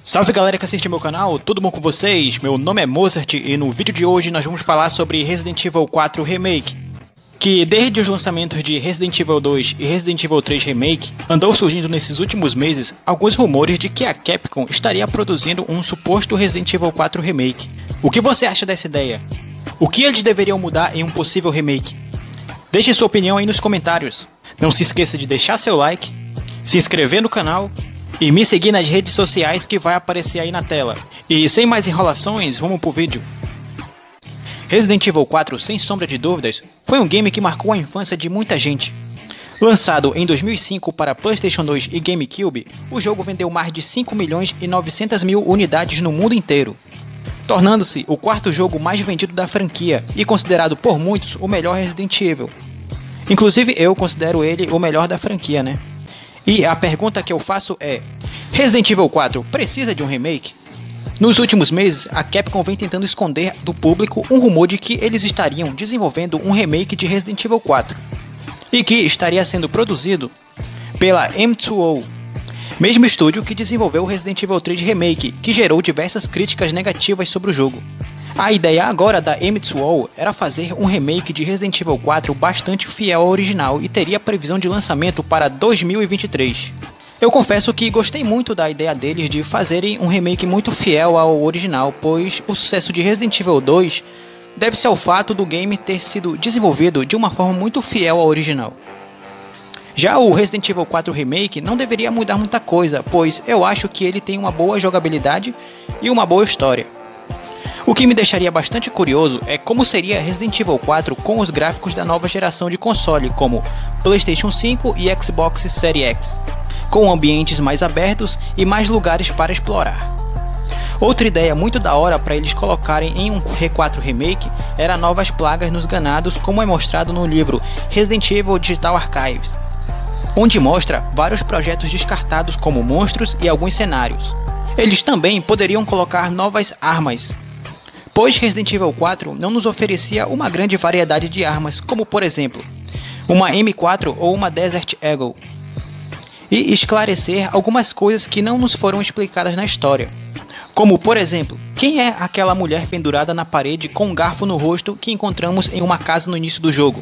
Salve galera que assiste meu canal, tudo bom com vocês? Meu nome é Mozart e no vídeo de hoje nós vamos falar sobre Resident Evil 4 Remake, que desde os lançamentos de Resident Evil 2 e Resident Evil 3 Remake, andou surgindo nesses últimos meses alguns rumores de que a Capcom estaria produzindo um suposto Resident Evil 4 Remake. O que você acha dessa ideia? O que eles deveriam mudar em um possível remake? Deixe sua opinião aí nos comentários. Não se esqueça de deixar seu like, se inscrever no canal e me seguir nas redes sociais que vai aparecer aí na tela. E sem mais enrolações, vamos pro vídeo. Resident Evil 4, sem sombra de dúvidas, foi um game que marcou a infância de muita gente. Lançado em 2005 para PlayStation 2 e GameCube, o jogo vendeu mais de 5 milhões e 900 mil unidades no mundo inteiro, tornando-se o quarto jogo mais vendido da franquia e considerado por muitos o melhor Resident Evil. Inclusive eu considero ele o melhor da franquia, né? E a pergunta que eu faço é: Resident Evil 4 precisa de um remake? Nos últimos meses, a Capcom vem tentando esconder do público um rumor de que eles estariam desenvolvendo um remake de Resident Evil 4 e que estaria sendo produzido pela M2O, mesmo estúdio que desenvolveu o Resident Evil 3 Remake, que gerou diversas críticas negativas sobre o jogo. A ideia agora da M2O era fazer um remake de Resident Evil 4 bastante fiel ao original e teria previsão de lançamento para 2023. Eu confesso que gostei muito da ideia deles de fazerem um remake muito fiel ao original, pois o sucesso de Resident Evil 2 deve-se ao fato do game ter sido desenvolvido de uma forma muito fiel ao original. Já o Resident Evil 4 Remake não deveria mudar muita coisa, pois eu acho que ele tem uma boa jogabilidade e uma boa história. O que me deixaria bastante curioso é como seria Resident Evil 4 com os gráficos da nova geração de console, como PlayStation 5 e Xbox Series X, com ambientes mais abertos e mais lugares para explorar. Outra ideia muito da hora para eles colocarem em um R4 Remake era novas plagas nos ganados, como é mostrado no livro Resident Evil Digital Archives, onde mostra vários projetos descartados como monstros e alguns cenários. Eles também poderiam colocar novas armas, pois Resident Evil 4 não nos oferecia uma grande variedade de armas, como por exemplo, uma M4 ou uma Desert Eagle, e esclarecer algumas coisas que não nos foram explicadas na história, como por exemplo, quem é aquela mulher pendurada na parede com um garfo no rosto que encontramos em uma casa no início do jogo.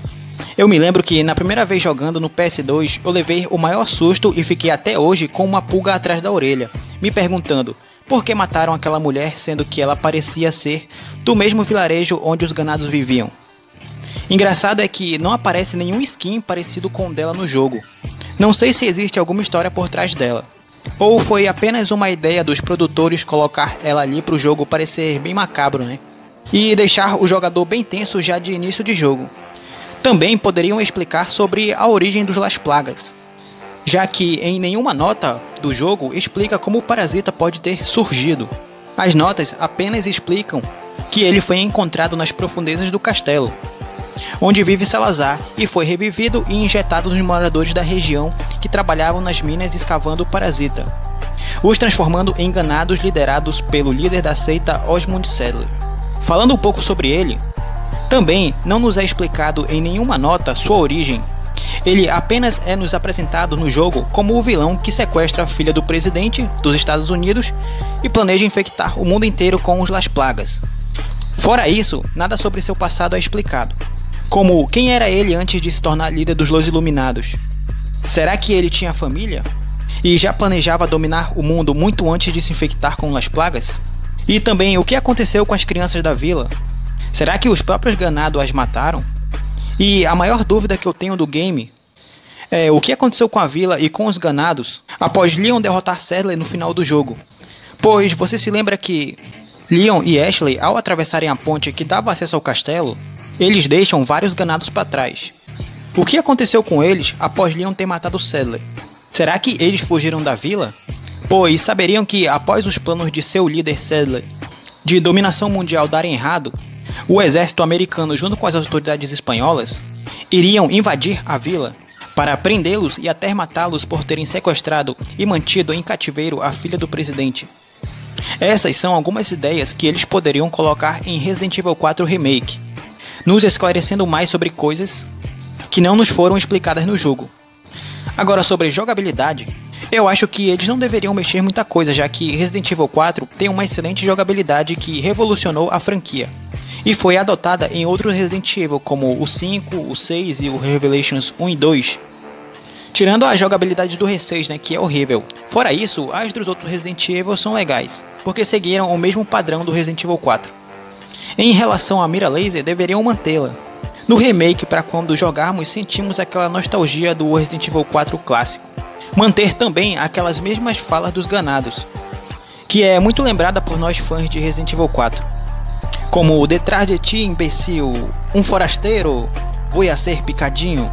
Eu me lembro que na primeira vez jogando no PS2 eu levei o maior susto e fiquei até hoje com uma pulga atrás da orelha, me perguntando por que mataram aquela mulher, sendo que ela parecia ser do mesmo vilarejo onde os ganados viviam. Engraçado é que não aparece nenhum skin parecido com o dela no jogo. Não sei se existe alguma história por trás dela, ou foi apenas uma ideia dos produtores colocar ela ali para o jogo parecer bem macabro, né? E deixar o jogador bem tenso já de início de jogo. Também poderiam explicar sobre a origem dos Las Plagas, já que em nenhuma nota do jogo explica como o parasita pode ter surgido. As notas apenas explicam que ele foi encontrado nas profundezas do castelo, onde vive Salazar, e foi revivido e injetado nos moradores da região que trabalhavam nas minas escavando o parasita, os transformando em ganados liderados pelo líder da seita Osmond Saddler. Falando um pouco sobre ele, também não nos é explicado em nenhuma nota sua origem. Ele apenas é nos apresentado no jogo como o vilão que sequestra a filha do presidente dos Estados Unidos e planeja infectar o mundo inteiro com os Las Plagas. Fora isso, nada sobre seu passado é explicado, como quem era ele antes de se tornar líder dos Los Iluminados. Será que ele tinha família? E já planejava dominar o mundo muito antes de se infectar com Las Plagas? E também o que aconteceu com as crianças da vila? Será que os próprios ganados as mataram? E a maior dúvida que eu tenho do game é o que aconteceu com a vila e com os ganados após Leon derrotar Saddler no final do jogo. Pois você se lembra que Leon e Ashley, ao atravessarem a ponte que dava acesso ao castelo, eles deixam vários ganados para trás. O que aconteceu com eles após Leon ter matado Saddler? Será que eles fugiram da vila? Pois saberiam que após os planos de seu líder Saddler de dominação mundial darem errado, o exército americano junto com as autoridades espanholas iriam invadir a vila para prendê-los e até matá-los por terem sequestrado e mantido em cativeiro a filha do presidente. Essas são algumas ideias que eles poderiam colocar em Resident Evil 4 Remake, nos esclarecendo mais sobre coisas que não nos foram explicadas no jogo. Agora, sobre jogabilidade, Eu acho que eles não deveriam mexer muita coisa, já que Resident Evil 4 tem uma excelente jogabilidade que revolucionou a franquia, e foi adotada em outros Resident Evil como o 5, o 6 e o Revelations 1 e 2. Tirando a jogabilidade do R6, né, que é horrível. Fora isso, as dos outros Resident Evil são legais, porque seguiram o mesmo padrão do Resident Evil 4. Em relação à mira laser, deveriam mantê-la. No remake, para quando jogarmos, sentimos aquela nostalgia do Resident Evil 4 clássico. Manter também aquelas mesmas falas dos ganados, que é muito lembrada por nós fãs de Resident Evil 4. Como detrás de ti, imbecil, um forasteiro, vou a ser picadinho.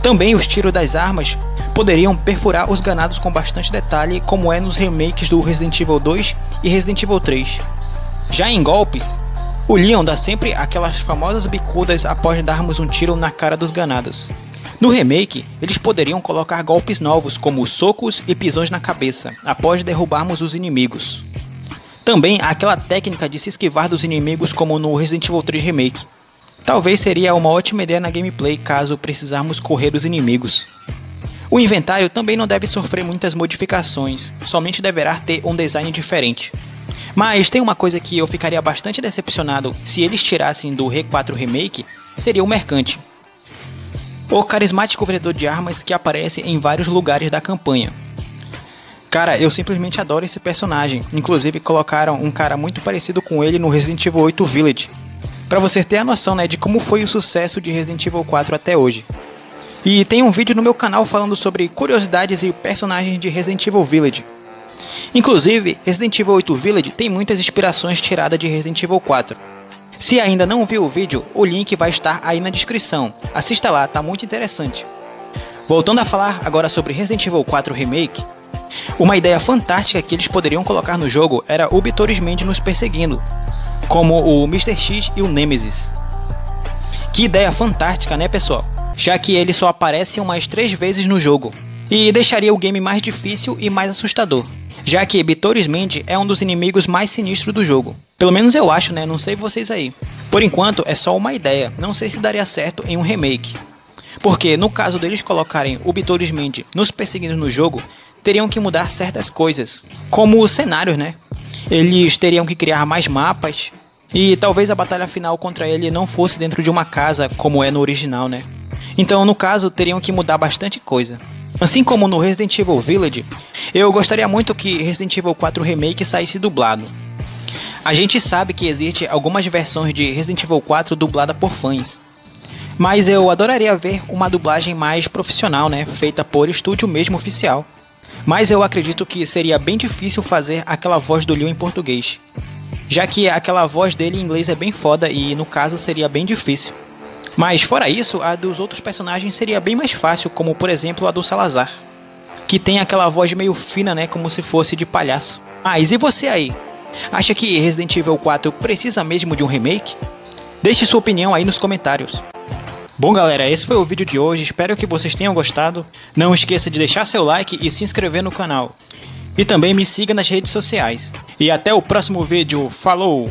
Também os tiros das armas poderiam perfurar os ganados com bastante detalhe, como é nos remakes do Resident Evil 2 e Resident Evil 3. Já em golpes, o Leon dá sempre aquelas famosas bicudas após darmos um tiro na cara dos ganados. No remake, eles poderiam colocar golpes novos como socos e pisões na cabeça, após derrubarmos os inimigos. Também aquela técnica de se esquivar dos inimigos como no Resident Evil 3 Remake. Talvez seria uma ótima ideia na gameplay caso precisarmos correr dos inimigos. O inventário também não deve sofrer muitas modificações, somente deverá ter um design diferente. Mas tem uma coisa que eu ficaria bastante decepcionado se eles tirassem do R4 Remake, seria o Mercante. O carismático vendedor de armas que aparece em vários lugares da campanha. Cara, eu simplesmente adoro esse personagem, inclusive colocaram um cara muito parecido com ele no Resident Evil 8 Village. Pra você ter a noção, né, de como foi o sucesso de Resident Evil 4 até hoje. E tem um vídeo no meu canal falando sobre curiosidades e personagens de Resident Evil Village. Inclusive, Resident Evil 8 Village tem muitas inspirações tiradas de Resident Evil 4. Se ainda não viu o vídeo, o link vai estar aí na descrição. Assista lá, tá muito interessante. Voltando a falar agora sobre Resident Evil 4 Remake, uma ideia fantástica que eles poderiam colocar no jogo era o Bitorismente nos perseguindo, como o Mr. X e o Nemesis. Que ideia fantástica, né, pessoal? Já que ele só aparece umas 3 vezes no jogo, e deixaria o game mais difícil e mais assustador, já que Bitorismente é um dos inimigos mais sinistros do jogo. Pelo menos eu acho, né? Não sei vocês aí. Por enquanto é só uma ideia, não sei se daria certo em um remake. Porque no caso deles colocarem o Bitorismente nos perseguindo no jogo, teriam que mudar certas coisas, como os cenários, né? Eles teriam que criar mais mapas, e talvez a batalha final contra ele não fosse dentro de uma casa, como é no original, né? Então no caso teriam que mudar bastante coisa. Assim como no Resident Evil Village, eu gostaria muito que Resident Evil 4 Remake saísse dublado. A gente sabe que existe algumas versões de Resident Evil 4 dublada por fãs, mas eu adoraria ver uma dublagem mais profissional, né, feita por estúdio mesmo oficial. Mas eu acredito que seria bem difícil fazer aquela voz do Leon em português, já que aquela voz dele em inglês é bem foda e no caso seria bem difícil. Mas fora isso, a dos outros personagens seria bem mais fácil, como por exemplo a do Salazar, que tem aquela voz meio fina, né, como se fosse de palhaço. Mas e você aí? Acha que Resident Evil 4 precisa mesmo de um remake? Deixe sua opinião aí nos comentários. Bom galera, esse foi o vídeo de hoje, espero que vocês tenham gostado. Não esqueça de deixar seu like e se inscrever no canal. E também me siga nas redes sociais. E até o próximo vídeo, falou!